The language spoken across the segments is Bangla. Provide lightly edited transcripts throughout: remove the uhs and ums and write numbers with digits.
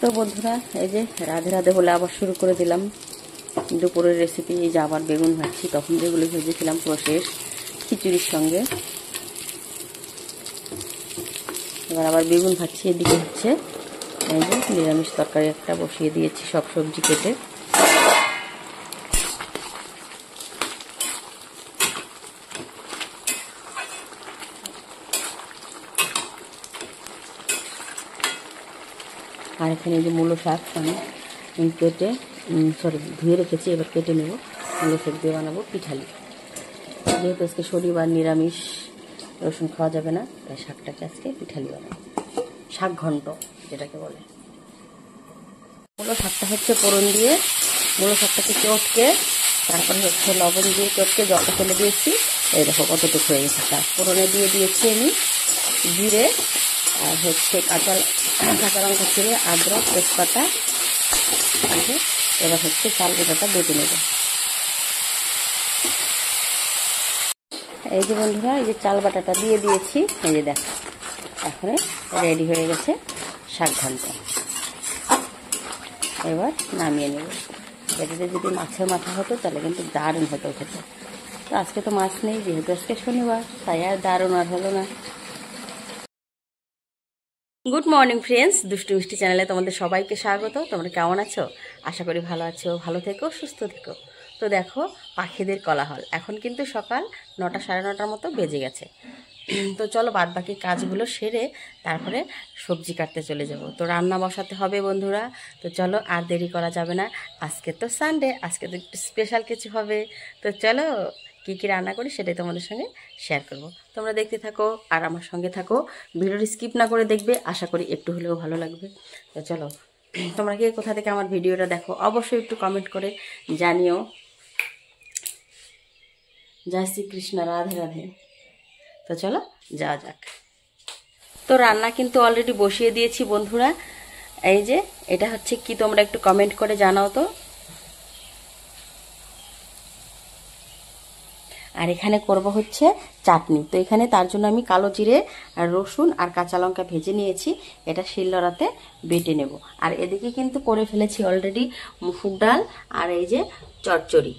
তো বন্ধুরা এই যে রাধে রাধে বলে আবার শুরু করে দিলাম দুপুরের রেসিপি। এই যে আবার বেগুন ভাজছি, তখন যেগুলো ভেজেছিলাম পুরো শেষ খিচুড়ির সঙ্গে। এবার আবার বেগুন ভাজছি। এদিকে হচ্ছে এই যে নিরামিষ তরকারি একটা বসিয়ে দিয়েছি, সব সবজি কেটে। আর এখানে যে মূলো শাক আমি কেটে ধুয়ে রেখেছি, এবার কেটে নেব। মূলো শাক দিয়ে বানাবো পিঠালি। যেহেতু আজকে শনিবার নিরামিষ, রসুন খাওয়া যাবে না, তাই শাকটাকে আজকে পিঠালি বানাবো, শাক ঘন্ট যেটাকে বলে। মূলো শাকটা হচ্ছে ফোড়ন দিয়ে মূলো শাকটাকে চটকে, তারপরে হচ্ছে লবণ দিয়ে চটকে জলটা ফেলে দিয়েছি। এই দেখো কতটুকু হয়ে গেছে। তার ফোড়নে দিয়ে দিয়েছি আমি জিরে, আর হচ্ছে কাঁচা লঙ্কা ছিঁড়ে, আদরক, তেজপাতা। এবার হচ্ছে চাল গোটাটা বেটে নেব। এই যে বন্ধুরা, এই যে চাল বাটাটা দিয়ে দিয়েছি। এই যে দেখো এখন রেডি হয়ে গেছে শাক ঘন্ট। এবার নামিয়ে নেব। এটাতে যদি মাছের মাথা হতো তাহলে কিন্তু দারুণ হতো খেতে। তো আজকে তো মাছ নেই, যেহেতু আজকে শনিবার, তাই আর দারুণ আর হলো না। গুড মর্নিং ফ্রেন্ডস, দুষ্টু মিষ্টি চ্যানেলে তোমাদের সবাইকে স্বাগত। তোমরা কেমন আছো? আশা করি ভালো আছো, ভালো থেকো, সুস্থ থেকো। তো দেখো পাখিদের কোলাহল, এখন কিন্তু সকাল 9টা সাড়ে 9টার মতো বেজে গেছে। তো চলো বাদ বাকি কাজগুলো সেরে তারপরে সবজি কাটতে চলে যাব। তো রান্না বসাতে হবে বন্ধুরা। তো চলো আর দেরি করা যাবে না। আজকে তো সানডে, আজকে তো একটু স্পেশাল কিছু হবে। তো চলো কী কী রান্না করি সেটাই তোমাদের সঙ্গে শেয়ার করব। তোমরা দেখতে থাকো আর আমার সঙ্গে থাকো, ভিডিওটি স্কিপ না করে দেখবে, আশা করি একটু হলেও ভালো লাগবে। তো চলো, তোমরা কে কোথা থেকে আমার ভিডিওটা দেখো অবশ্যই একটু কমেন্ট করে জানিও। জয় শ্রীকৃষ্ণ, রাধে রাধে। তো চলো যাওয়া যাক। তো রান্না কিন্তু অলরেডি বসিয়ে দিয়েছি বন্ধুরা। এই যে এটা হচ্ছে কি, তোমরা একটু কমেন্ট করে জানাও তো। আর এখানে করব হচ্ছে চাটনি। তো এখানে তার জন্য আমি কালো জিরে আর রসুন আর কাঁচা লঙ্কা ভেজে নিয়েছি, এটা শিলনোড়াতে বেটে নেব। আর এদিকে কিন্তু করে ফেলেছি অলরেডি মুসুর ডাল আর এই যে চচ্চড়ি।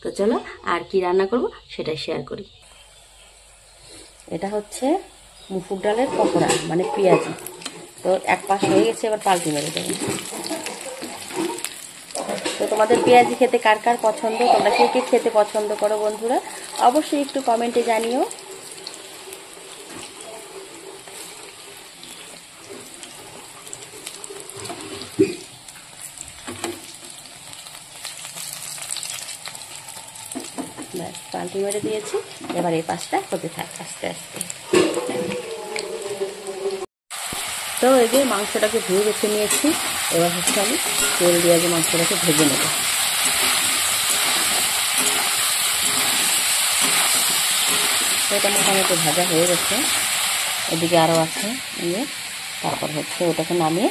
তো চলো আর কি রান্না করব সেটাই শেয়ার করি। এটা হচ্ছে মুসুর ডালের পকোড়া, মানে পেঁয়াজি। তো এক পাশ হয়ে গেছে, এবার পাল্টি মেরে দেবো। তো তোমাদের পেঁয়াজি খেতে কার কার পছন্দ, তোমরা কে কে খেতে পছন্দ করো বন্ধুরা, অবশ্যই একটু কমেন্টে জানিও। ব্যাস পাল্টি মেরে দিয়েছি, এবার এই পাশটা হতে থাক আস্তে আস্তে। তো এই যে মাংসটাকে ধুয়ে বেছে নিয়েছি, এবার হচ্ছে আমি তেল দিয়ে যে মাংসটাকে ভেজে নেব। এটা মোটামুটি ভাজা হয়ে গেছে, এদিকে আরও আছে। নিয়ে তারপর হচ্ছে ওটাকে নামিয়ে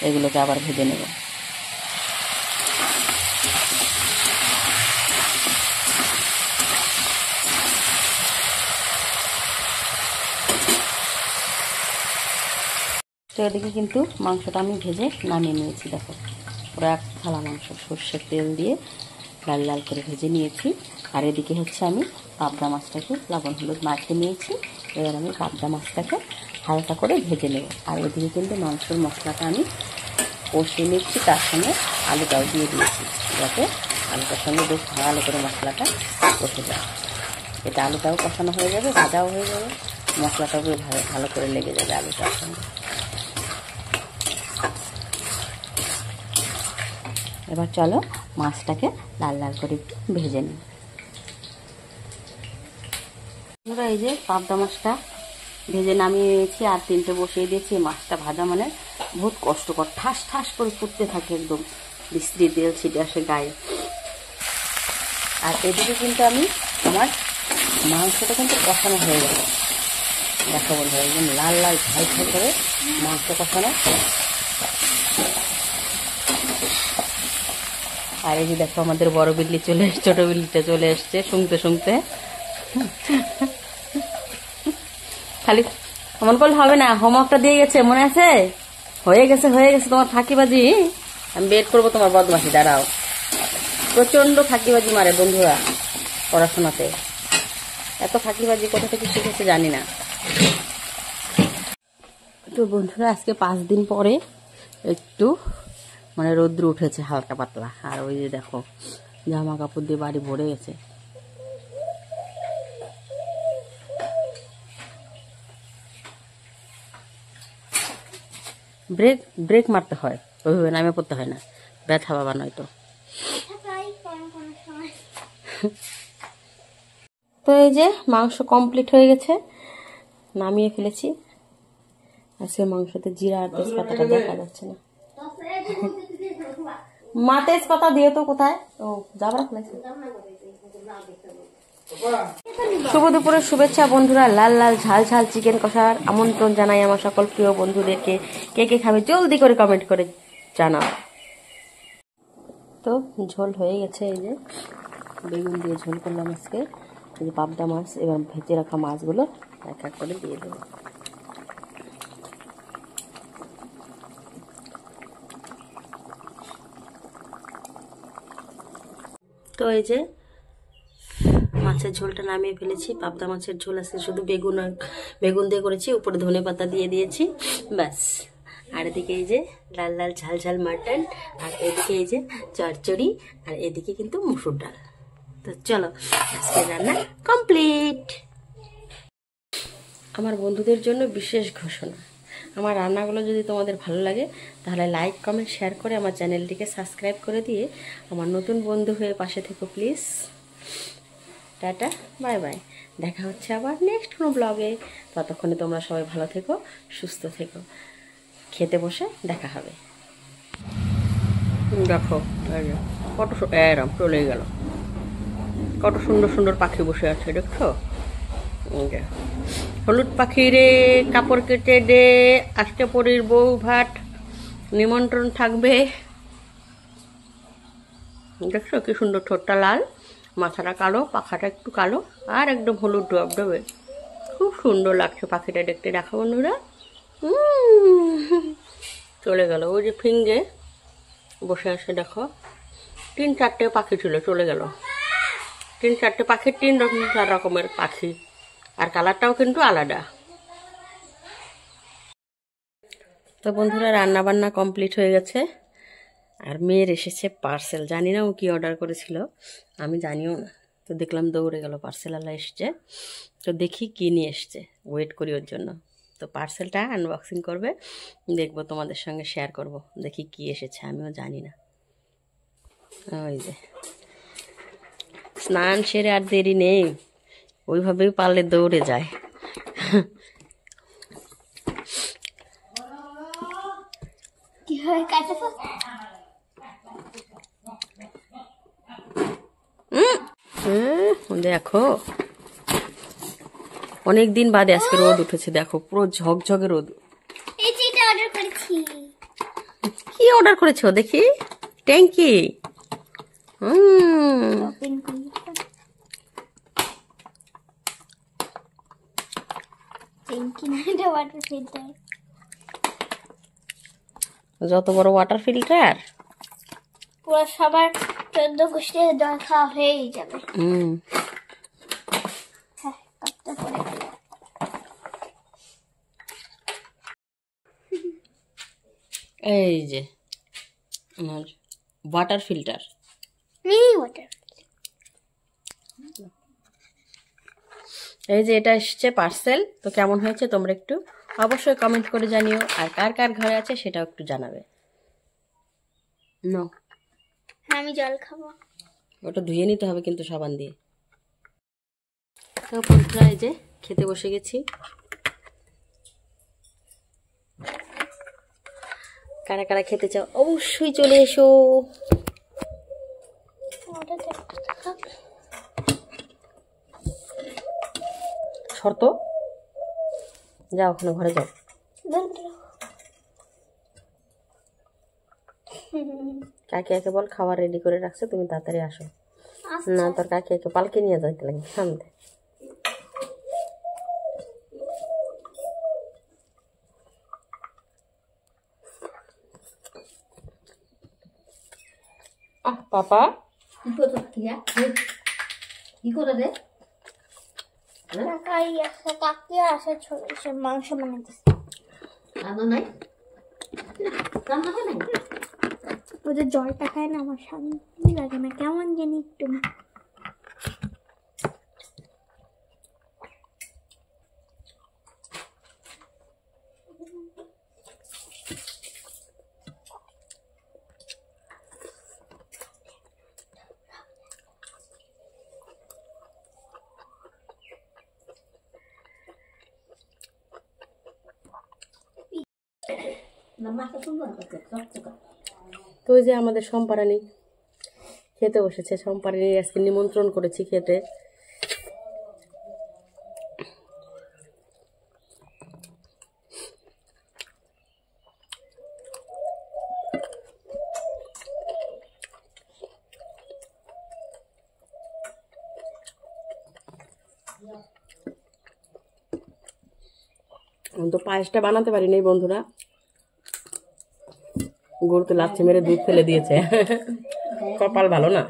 এগুলোকে আবার ভেজে নেব। তো এদিকে কিন্তু মাংসটা আমি ভেজে নামিয়ে নিয়েছি। দেখো পুরো এক থালা মাংস সর্ষের তেল দিয়ে লাল লাল করে ভেজে নিয়েছি। আর এদিকে হচ্ছে আমি পাবদা মাছটাকে লবণ হলুদ মাখিয়ে নিয়েছি। এবার আমি পাবদা মাছটাকে হালকা করে ভেজে নেব। আর এদিকে কিন্তু মাংসের মশলাটা আমি কষিয়ে নিচ্ছি, তার সঙ্গে আলুটাও দিয়ে দিয়েছি, যাতে আলুটার সঙ্গে বেশ ভালো করে মশলাটা কষে যায়। এটা আলুটাও কষানো হয়ে যাবে, ভাজাও হয়ে যাবে, মশলাটাও ভালো করে লেগে যাবে আলুটার সঙ্গে। এবার চলো মাছটাকে লাল লাল করে একটু ভেজে নিই। আমরা এই যে পাবদা মাছটা ভেজে নামিয়ে নিয়েছি, আর 3টে বসিয়ে দিয়েছি। মাছটা ভাজা মানে বহুত কষ্টকর, ঠাস ঠাস করে ফুটতে থাকে, একদম বিশ্রী তেল ছিটে আসে গায়ে। আর এদিকে কিন্তু আমার মাংসটা কিন্তু কষানো হয়ে গেল। দেখো বন্ধুরা, একদম লাল লাল ঝাল ঝাল করে মাংস কষানো। আর এই যে দেখো আমাদের বড় বিল্লি ছোট বিল্লিটা চলে এসছে শুনতে শুনতে। খালি এমন করলে হবে না, হোমওয়ার্কটা দিয়ে গেছে মনে আছে? হয়ে গেছে তোমার ফাঁকিবাজি। আমি বের করবো তোমার বদমাশি, দাঁড়াও। প্রচন্ড ফাঁকিবাজি মারে বন্ধুরা পড়াশোনাতে। এত ফাঁকিবাজি কোথা থেকে শিখেছে জানি না। তো বন্ধুরা আজকে 5 দিন পরে একটু মানে রৌদ্র উঠেছে হালকা পাতলা। আর ওই যে দেখো জামা কাপড় দিয়ে বাড়ি ভরে গেছে। ব্রেক মারতে হয়, ওইভাবে নামে পড়তে হয় না, ব্যথা বাবা নয়তো। তো এই যে মাংস কমপ্লিট হয়ে গেছে, নামিয়ে ফেলেছি। আজকে মাংসতে জিরা আর তেজপাতাটা দেখা যাচ্ছে না। মা তেজপাতা দিয়ে তো কোথায়? ও যাবার ফেলেছে। শুভ দুপুরের শুভেচ্ছা বন্ধুরা। লাল লাল ঝাল ঝাল চিকেন কষার আমন্ত্রণ জানাই আমার সকল প্রিয় বন্ধুদেরকে। কে কে খাবে জলদি করে কমেন্ট করে জানাও। তো ঝোল হয়ে গেছে, এই যে বেগুন দিয়ে ঝোল করলাম আজকে। এই যে পাবদা মাছ, এবার ভেজে রাখা মাছগুলো এক এক করে দিয়ে দেবো। তো এই যে মাছের ঝোলটা নামিয়ে ফেলেছি। পাবদা মাছের ঝোল আছে, শুধু বেগুন দিয়ে করেছি, উপরে ধনে পাতা দিয়ে দিয়েছি, ব্যাস। আর এদিকে এই যে লাল লাল ঝাল ঝাল মাটন, আর এদিকে এই যে চচ্চড়ি, আর এদিকে কিন্তু মুসুর ডাল। তো চলো আজকে রান্না কমপ্লিট। আমার বন্ধুদের জন্য বিশেষ ঘোষণা, আমার রান্নাগুলো যদি তোমাদের ভালো লাগে তাহলে লাইক কমেন্ট শেয়ার করে আমার চ্যানেলটিকে সাবস্ক্রাইব করে দিয়ে আমার নতুন বন্ধু হয়ে পাশে থেকো প্লিজ। Tata, bye bye. দেখা হচ্ছে আবার নেক্সট কোনো ব্লগে। ততক্ষণে তোমরা সবাই ভালো থেকো, সুস্থ থেকো। খেতে বসে দেখা হবে। দেখো কত এরম চলে গেল, কত সুন্দর সুন্দর পাখি বসে আছে দেখছো। হলুদ পাখি রে কাপড় কেটে দে, আজকে পরীর বউ ভাত নিমন্ত্রণ থাকবে। দেখছো কি সুন্দর, ঠোঁটটা লাল, মাথাটা কালো, পাখাটা একটু কালো, আর একদম হলুদ ডবে। খুব সুন্দর লাগছে পাখিটা দেখতে। দেখো বন্ধুরা, চলে গেল। ওই যে ফিঙ্গে বসে আছে দেখো, 3-4টে পাখি ছিল, চলে গেল। 3-4টে পাখি, 3 রকমের পাখি, আর কালারটাও কিন্তু আলাদা। তো বন্ধুরা রান্না বান্না কমপ্লিট হয়ে গেছে, আর মেয়ের এসেছে পার্সেল। জানি না ও কি অর্ডার করেছিল, আমি জানিও না। তো দেখলাম দৌড়ে গেল, পার্সেলওয়ালা এসছে। তো দেখি কি নিয়ে এসছে, ওয়েট করি ওর জন্য। তো পার্সেলটা আনবক্সিং করবে, দেখবো, তোমাদের সঙ্গে শেয়ার করব। দেখি কি এসেছে, আমিও জানি না। ওই যে স্নান সেরে আর দেরি নেই, ওইভাবেই পারলে দৌড়ে যায়। দেখো অনেক দিন বাদে আজকে রোদ উঠেছে, দেখো পুরো ঝকঝকে রোদ। কি অর্ডার করেছো দেখি? ট্যাঙ্কি। যত বড় ওয়াটার ফিল্টার, পুরো সবার 14 গোষ্ঠীর জল খাওয়া হয়েই যাবে। এই যে আমার ওয়াটার ফিল্টার, এই যে এটা এসছে পার্সেল। তো কেমন হয়েছে তোমরা একটু অবশ্যই কমেন্ট করে জানিও, আর কার কার ঘরে আছে সেটাও একটু জানাবে। আমি জল খাবো, ওটা ধুয়ে নিতে হবে কিন্তু সাবান দিয়ে। তো বন্ধুরা এই যে খেতে বসে গেছি। কারা কারা খেতে চাও অবশ্যই চলে এসো। শর্ত যাও, ওখানে ঘরে যাও। কাকে একে বল খাবার রেডি করে রাখছে, তুমি তাড়াতাড়ি আসো। না তোর কাকে একে পালকে নিয়ে যাইতে লাগে সামনে। পাপা কি করছো কিয়া কি করে রে কাকাই আছে কাকি আছে ছোট সে মাংস বানাইতেছে রান্না নাই রান্না হয় নাই ওদের জলটা খায় না আমার শান্তি লাগে না কেমন জানি একটু নামাজটা সুন্দর করতে চকচকা তো ওই যে আমাদের সম্পারানি খেতে বসেছে। সম্পারানি আজকে নিমন্ত্রণ করেছি খেতে। আমি তো পায়েসটা বানাতে পারি নাই বন্ধুরা, গরু তো লাচ্ছি মেরে দুধ ফেলে দিয়েছে। কপাল ভালো না।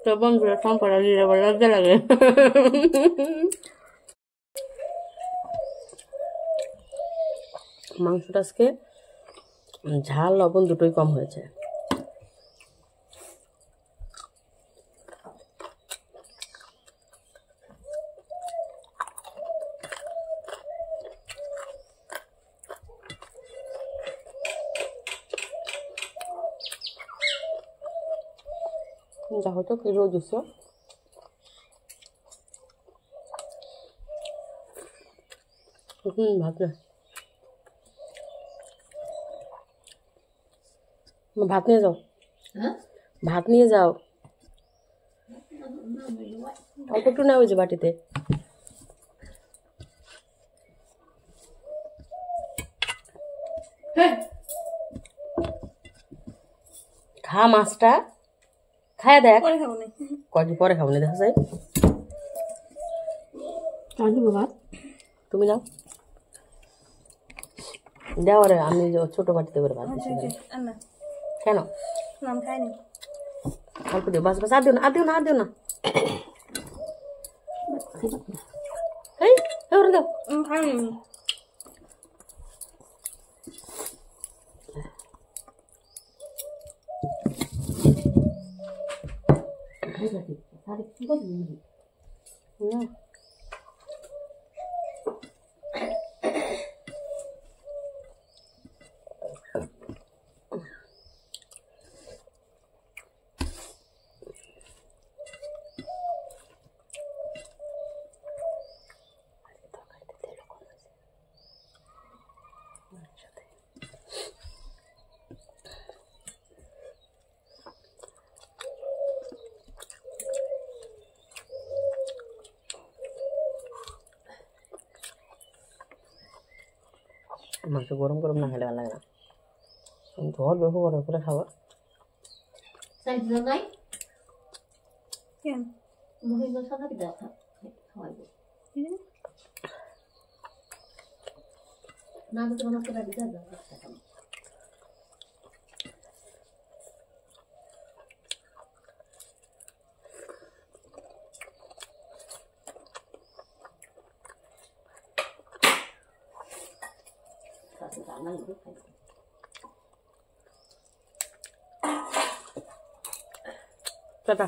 তো বন্ধুরা সম্পর্ক দিলে আবার লজ্জা লাগে। মাংসটা আজকে ঝাল লবণ দুটোই কম হয়েছে। যা হতো কি রোজ উৎস ভাত না, ভাত নিয়ে যাও, হ্যাঁ ভাত নিয়ে যাও, অল্প একটু না ওই যে বাটিতে। খা মাছটা, খায় দেখ। পরে খাবো না কয়েকদিন পরে খাবো না, দেখা যায়। ভাত তুমি নাও, দাও। রে আমি ছোট বাটিতে করে ভাত দিচ্ছি। কেন নাম খাইনি অল্প দিও, বাস বাস। আর দিও না, আর দিও না, আর দিও না। এই ওরে দাও। খাইনি না মাংস গরম গরম না খেলে ভালো লাগে না। ধর বেশি গরম করে খাবো। সাইজ নাই কেন মহিলা সাদা কি দেখা খাওয়াইবো না তো তোমার করে দিতে দাও। টাটা।